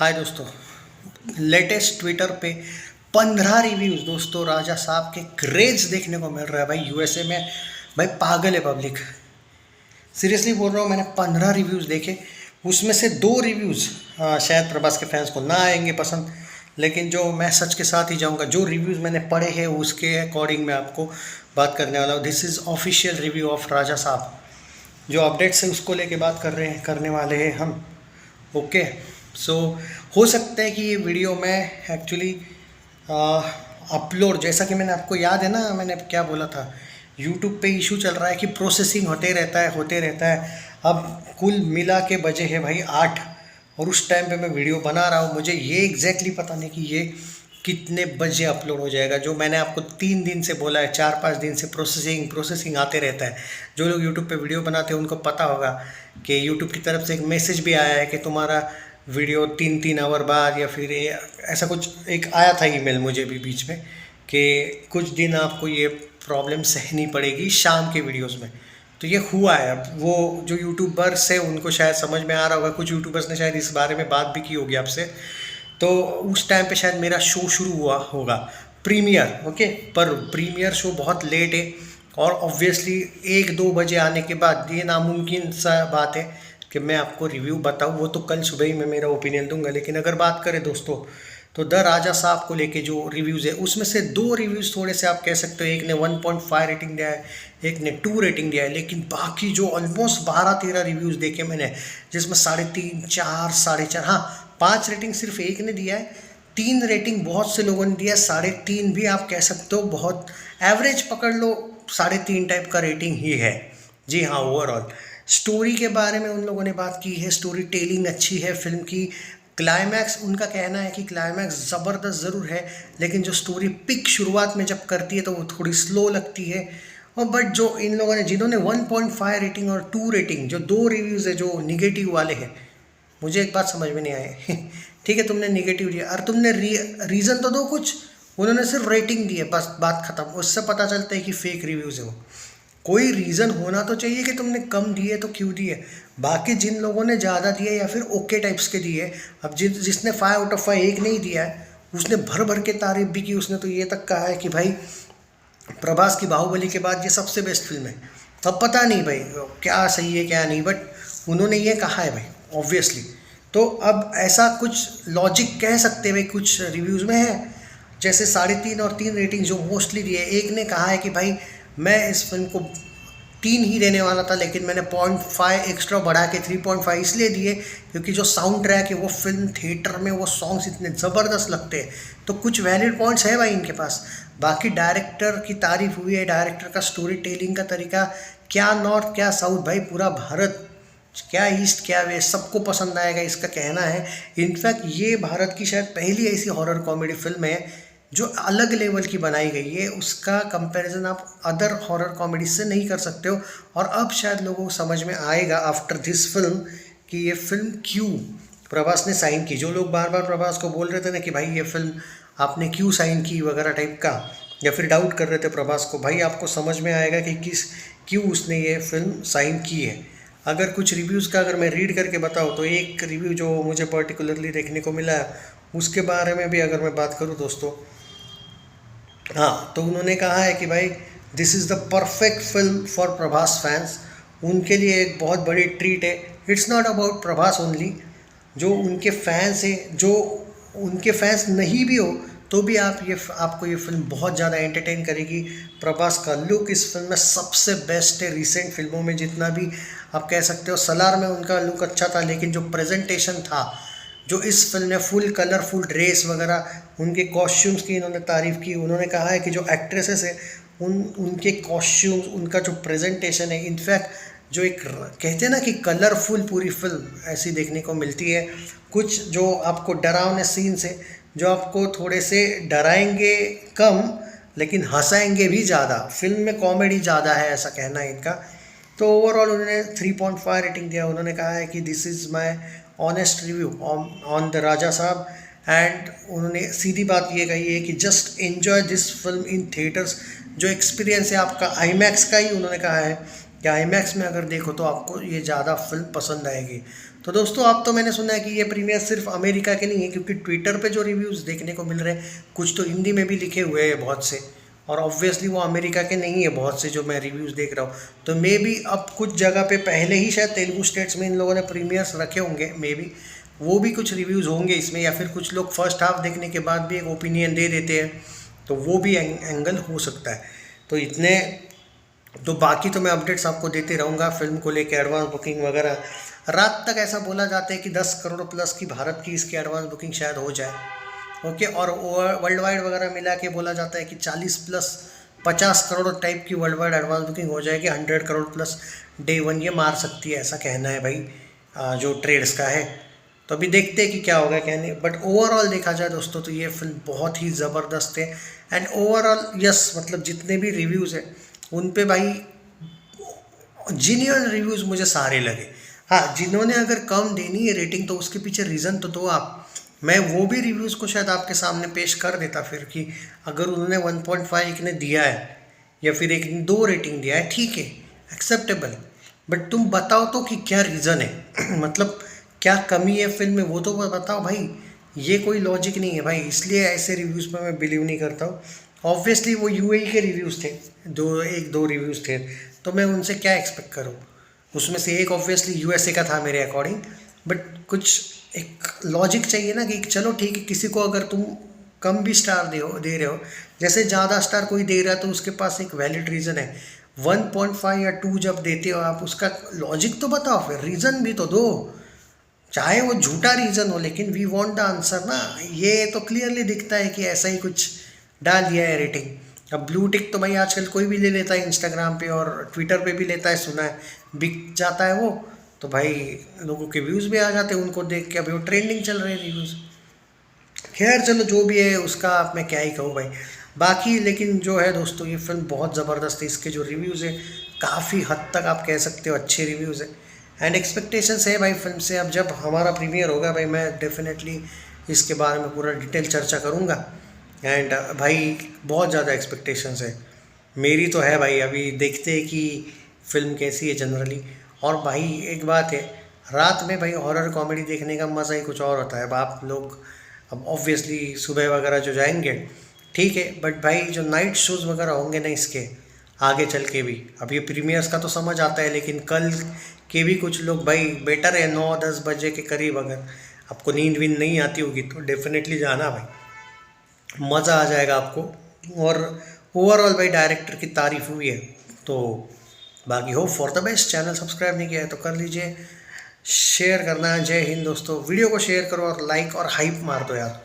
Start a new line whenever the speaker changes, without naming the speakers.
हाय दोस्तों, latest Twitter पे 15 reviews दोस्तों राजा साहब के क्रेज देखने को मिल रहा है भाई यूएसए में। भाई पागल है पब्लिक, सीरियसली बोल रहा हूँ। मैंने 15 रिव्यूज़ देखे, उसमें से 2 रिव्यूज़ शायद प्रभास के फैंस को ना आएंगे पसंद, लेकिन जो मैं सच के साथ ही जाऊँगा, जो रिव्यूज़ मैंने पढ़े हैं उसके अकॉर्डिंग मैं आपको बात करने वाला हूँ। This is official review of Raja Saab. जो अपडेट्स है उसको लेके बात करने वाले हैं हम। ओके, सो हो सकता है कि ये वीडियो मैं एक्चुअली अपलोड, जैसा कि मैंने आपको याद है ना, मैंने क्या बोला था, यूट्यूब पे इशू चल रहा है कि प्रोसेसिंग होते रहता है। अब कुल मिला के बजे हैं भाई 8, और उस टाइम पे मैं वीडियो बना रहा हूँ। मुझे ये एग्जैक्टली पता नहीं कि ये कितने बजे अपलोड हो जाएगा। जो मैंने आपको 3 दिन से बोला है, 4-5 दिन से प्रोसेसिंग आते रहता है। जो लोग यूट्यूब पे वीडियो बनाते हैं उनको पता होगा कि यूट्यूब की तरफ से एक मैसेज भी आया है कि तुम्हारा वीडियो 3-3 आवर बाद, या फिर ऐसा कुछ एक आया था ईमेल मुझे भी बीच में, कि कुछ दिन आपको ये प्रॉब्लम सहनी पड़ेगी शाम के वीडियोज़ में। तो ये हुआ है। अब वो जो यूट्यूबर्स है उनको शायद समझ में आ रहा होगा, कुछ यूट्यूबर्स ने शायद इस बारे में बात भी की होगी आपसे। तो उस टाइम पे शायद मेरा शो शुरू हुआ होगा, प्रीमियर। ओके, पर प्रीमियर शो बहुत लेट है, और ऑब्वियसली 1-2 बजे आने के बाद ये नामुमकिन सा बात है कि मैं आपको रिव्यू बताऊं। वो तो कल सुबह ही मैं मेरा ओपिनियन दूंगा। लेकिन अगर बात करें दोस्तों, तो द राजा साहब को लेके जो रिव्यूज़ है उसमें से 2 रिव्यूज़ थोड़े से आप कह सकते हो, एक ने 1.5 रेटिंग दिया है, एक ने 2 रेटिंग दिया है। लेकिन बाकी जो ऑलमोस्ट 12-13 रिव्यूज़ देखे मैंने, जिसमें 3.5, 4, 4.5, हाँ 5 रेटिंग सिर्फ एक ने दिया है, 3 रेटिंग बहुत से लोगों ने दिया, 3.5 भी आप कह सकते हो बहुत एवरेज पकड़ लो, 3.5 टाइप का रेटिंग ही है। जी हाँ, ओवरऑल स्टोरी के बारे में उन लोगों ने बात की है, स्टोरी टेलिंग अच्छी है फिल्म की। क्लाइमैक्स, उनका कहना है कि क्लाइमैक्स ज़बरदस्त ज़रूर है, लेकिन जो स्टोरी पिक शुरुआत में जब करती है तो वो थोड़ी स्लो लगती है। और बट जो इन लोगों ने, जिन्होंने 1.5 रेटिंग और 2 रेटिंग, जो 2 रिव्यूज़ है जो निगेटिव वाले हैं, मुझे एक बात समझ में नहीं आए ठीक है, तुमने निगेटिव दिया और तुमने रीज़न तो दो कुछ। उन्होंने सिर्फ रेटिंग दी है, बस बात ख़त्म। उससे पता चलता है कि फेक रिव्यूज़ है वो। कोई रीज़न होना तो चाहिए कि तुमने कम दिए तो क्यों दिए। बाकी जिन लोगों ने ज़्यादा दिए या फिर ओके टाइप्स के दिए, अब जिसने 5 आउट ऑफ 5 एक नहीं दिया है, उसने भर भर के तारीफ भी की। उसने तो ये तक कहा है कि भाई प्रभास की बाहुबली के बाद ये सबसे बेस्ट फिल्म है। तब पता नहीं भाई क्या सही है क्या नहीं, बट उन्होंने ये कहा है भाई ऑब्वियसली। तो अब ऐसा कुछ लॉजिक कह सकते हैं भाई, कुछ रिव्यूज़ में है जैसे 3.5 और 3 रेटिंग जो मोस्टली दिए। एक ने कहा है कि भाई मैं इस फिल्म को 3 ही देने वाला था, लेकिन मैंने 0.5 एक्स्ट्रा बढ़ा के 3.5 इसलिए दिए क्योंकि जो साउंड ट्रैक है वो फिल्म थिएटर में वो सॉन्ग्स इतने ज़बरदस्त लगते हैं। तो कुछ वैलिड पॉइंट्स है भाई इनके पास। बाकी डायरेक्टर की तारीफ हुई है, डायरेक्टर का स्टोरी टेलिंग का तरीका, क्या नॉर्थ क्या साउथ भाई, पूरा भारत, क्या ईस्ट क्या वेस्ट, सबको पसंद आएगा इसका कहना है। इनफैक्ट ये भारत की शायद पहली ऐसी हॉरर कॉमेडी फिल्म है जो अलग लेवल की बनाई गई है। उसका कंपैरिजन आप अदर हॉरर कॉमेडी से नहीं कर सकते हो। और अब शायद लोगों को समझ में आएगा आफ्टर दिस फिल्म कि ये फिल्म क्यों प्रभास ने साइन की। जो लोग बार बार प्रभास को बोल रहे थे ना कि भाई ये फिल्म आपने क्यों साइन की वगैरह टाइप का, या फिर डाउट कर रहे थे प्रभास को, भाई आपको समझ में आएगा कि क्यों उसने ये फिल्म साइन की है। अगर कुछ रिव्यूज़ का अगर मैं रीड करके बताऊँ, तो एक रिव्यू जो मुझे पर्टिकुलरली देखने को मिला है उसके बारे में भी अगर मैं बात करूँ दोस्तों, हाँ, तो उन्होंने कहा है कि भाई this is the perfect film for Prabhas fans. उनके लिए एक बहुत बड़ी ट्रीट है। It's not about Prabhas only, जो उनके फैंस हैं, जो उनके फैंस नहीं भी हो तो भी आपको ये फिल्म बहुत ज़्यादा एंटरटेन करेगी। प्रभास का लुक इस फिल्म में सबसे बेस्ट है रिसेंट फिल्मों में जितना भी आप कह सकते हो। सलार में उनका लुक अच्छा था, लेकिन जो प्रेजेंटेशन था, जो इस फिल्म में फुल कलरफुल ड्रेस वगैरह, उनके कॉस्ट्यूम्स की इन्होंने तारीफ़ की। उन्होंने कहा है कि जो एक्ट्रेसेस है उनके कॉस्ट्यूम्स, उनका जो प्रेजेंटेशन है, इनफैक्ट जो एक कहते हैं ना कि कलरफुल पूरी फिल्म ऐसी देखने को मिलती है। कुछ जो आपको डरावने सीन्स है जो आपको थोड़े से डराएंगे कम, लेकिन हंसाएंगे भी ज़्यादा। फिल्म में कॉमेडी ज़्यादा है, ऐसा कहना है इनका। तो ओवरऑल उन्होंने 3.5 रेटिंग दिया। उन्होंने कहा है कि this is my honest review on the Raja Saab. And उन्होंने सीधी बात ये कही है कि just enjoy this film in theatres. जो एक्सपीरियंस है आपका आईमैक्स का ही, उन्होंने कहा है कि आईमैक्स में अगर देखो तो आपको ये ज़्यादा फिल्म पसंद आएगी। तो दोस्तों अब तो मैंने सुना है कि ये प्रीमियर सिर्फ अमेरिका के नहीं है, क्योंकि ट्विटर पे जो रिव्यूज़ देखने को मिल रहे हैं कुछ तो हिंदी में भी लिखे हुए हैं बहुत से, और ऑब्वियसली वो अमेरिका के नहीं है बहुत से जो मैं रिव्यूज़ देख रहा हूँ। तो मे बी अब कुछ जगह पे पहले ही शायद तेलुगु स्टेट्स में इन लोगों ने प्रीमियर्स रखे होंगे, मे बी वो भी कुछ रिव्यूज़ होंगे इसमें, या फिर कुछ लोग फर्स्ट हाफ देखने के बाद भी एक ओपिनियन दे देते हैं, तो वो भी एंगल हो सकता है। तो इतने तो बाकी तो मैं अपडेट्स आपको देते रहूँगा फिल्म को लेके, एडवांस बुकिंग वगैरह। रात तक ऐसा बोला जाता है कि 10 करोड़ प्लस की भारत की इसकी एडवांस बुकिंग शायद हो जाए। ओके, और वर्ल्ड वाइड वगैरह मिला के बोला जाता है कि 40 प्लस 50 करोड़ टाइप की वर्ल्ड वाइड एडवांस बुकिंग हो जाएगी। 100 करोड़ प्लस डे वन ये मार सकती है, ऐसा कहना है भाई जो ट्रेड्स का है। तो अभी देखते हैं कि क्या होगा क्या नहीं, बट ओवरऑल देखा जाए दोस्तों तो ये फिल्म बहुत ही ज़बरदस्त है। एंड ओवरऑल यस, मतलब जितने भी रिव्यूज़ हैं उन पे भाई जीन्यून रिव्यूज़ मुझे सारे लगे। हाँ, जिन्होंने अगर कम देनी है रेटिंग तो उसके पीछे रीज़न तो दो आप। मैं वो भी रिव्यूज़ को शायद आपके सामने पेश कर देता फिर, कि अगर उन्होंने 1.5 ने दिया है या फिर 1-2 रेटिंग दिया है, ठीक है, एक्सेप्टेबल, बट तुम बताओ तो कि क्या रीज़न है मतलब क्या कमी है फिल्म में, वो तो बताओ भाई। ये कोई लॉजिक नहीं है भाई, इसलिए ऐसे रिव्यूज़ पर मैं बिलीव नहीं करता हूँ। ऑब्वियसली वो यूएई के रिव्यूज़ थे, 1-2 रिव्यूज़ थे, तो मैं उनसे क्या एक्सपेक्ट करूँ। उसमें से एक ऑब्वियसली यूएसए का था मेरे अकॉर्डिंग, बट कुछ एक लॉजिक चाहिए ना कि चलो ठीक है, किसी को अगर तुम कम भी स्टार दे रहे हो, जैसे ज़्यादा स्टार कोई दे रहा है तो उसके पास एक वैलिड रीज़न है। 1.5 या 2 जब देते हो आप, उसका लॉजिक तो बताओ, फिर रीज़न भी तो दो, चाहे वो झूठा रीज़न हो, लेकिन वी वांट द आंसर ना। ये तो क्लियरली दिखता है कि ऐसा ही कुछ डाल दिया है रेटिंग। अब ब्लू टिक तो भाई आजकल कोई भी ले लेता है, इंस्टाग्राम पे और ट्विटर पे भी लेता है, सुना है, बिक जाता है वो, तो भाई लोगों के व्यूज़ भी आ जाते हैं उनको देख के। अभी वो ट्रेंडिंग चल रहे हैं रिव्यूज़। खैर चलो जो भी है उसका आप मैं क्या ही कहूँ भाई। बाकी लेकिन जो है दोस्तों ये फिल्म बहुत ज़बरदस्त है, इसके जो रिव्यूज़ है काफ़ी हद तक आप कह सकते हो अच्छे रिव्यूज़ है। एंड एक्सपेक्टेशंस है भाई फिल्म से। अब जब हमारा प्रीमियर होगा भाई मैं डेफिनेटली इसके बारे में पूरा डिटेल चर्चा करूँगा। एंड भाई बहुत ज़्यादा एक्सपेक्टेशंस है मेरी तो है भाई। अभी देखते हैं कि फ़िल्म कैसी है जनरली। और भाई एक बात है, रात में भाई हॉरर कॉमेडी देखने का मज़ा ही कुछ और होता है। अब आप लोग अब ऑब्वियसली सुबह वगैरह जो जाएंगे ठीक है, बट भाई जो नाइट शोज़ वगैरह होंगे ना इसके आगे चल के भी, अब ये प्रीमियर्स का तो समझ आता है, लेकिन कल के भी कुछ लोग भाई बेटर है 9-10 बजे के करीब अगर आपको नींद वींद नहीं आती होगी तो डेफिनेटली जाना भाई, मज़ा आ जाएगा आपको। और ओवरऑल भाई डायरेक्टर की तारीफ हुई है। तो बाकी hope for the best. Channel subscribe नहीं किया है तो कर लीजिए, शेयर करना है। जय हिंद दोस्तों, वीडियो को शेयर करो और लाइक और हाइप मार दो यार।